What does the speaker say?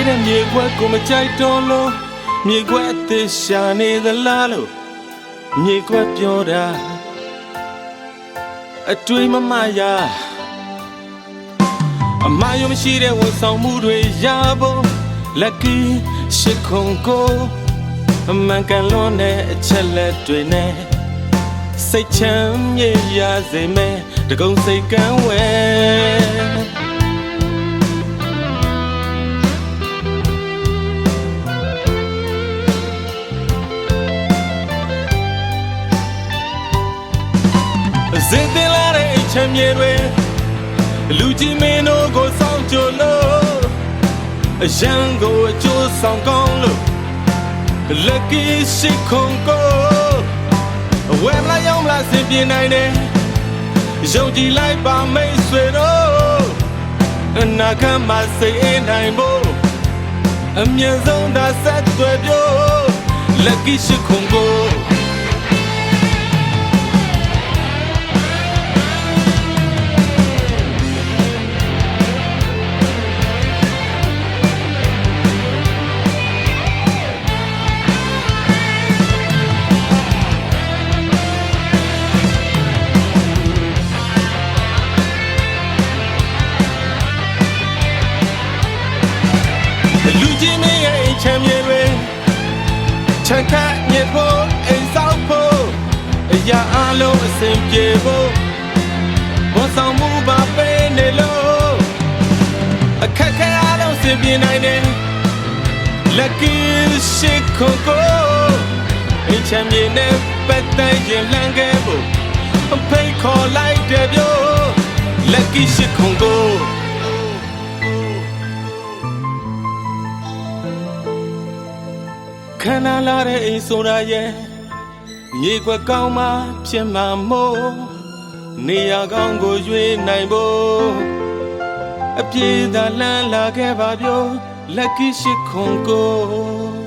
တဲ့မြေခွက်ကိုမကြိုက်တော့လို့မြေခွက်အသေးရှာနေသလားလို့မြေခွက်ပြောတာအတွေ့မမရအမယုံမရှိတဲ့ဝန်ဆောင်မှုတွေရဖို့ Lucky ရှိခုံကိုအမှန်ကန်လွန်တဲ့အချက်လက်တွေနဲ့စိတ်ချမ်းမြေရစေမယ်တကုံစိတ်ကန်းဝဲဇင်းတင်လာတဲ့အချမ်းမြေတွေလူကြီးမင်းတို့ကိုစောင့်ကြလို့အရန်ကိုအကျိုးဆောင်ကောင်းလို့ Lucky ရှိခုံကိုဝဲမလာရောက်မလာစင်ပြနိုင်တယ်ယုံကြည်လိုက်ပါမိတ်ဆွေတို့အနာဂတ်မှာစိတ်အေးနိုင်ဖို့အမြဲဆုံးသာဆက်သွယ်ပြော Lucky ရှိခုံကိုလူကြီးမင်းရဲ့အိမ်ချမ်းမြေတွေချမ်းခတ်ညစ်ဖို့အိမ်ဆောက်ဖို့အရာအလုံးအစင်ပြေဖို့ဝန်ဆောင်မှုပါပေးနေလို့အခက်ခဲအလုံးစင်ပြေနိုင်တယ် Lucky ရှိခုံကိုအိမ်ချမ်းမြေနဲ့ပတ်သက်ရင်လမ်းခဲ့ဖို့ဖိတ်ခေါ်လိုက်တယ်ပြော Lucky ရှိခုံကိုခဏလာတဲ့အိမ်ဆိုတာရဲ့မြေကွက်ကောင်းမှဖြစ်မှာမို့နေရာကောင်းကိုရွေးနိုင်ဖို့အပြေးသာလန်းလာခဲ့ပါပြော Lucky ရှိခုံကို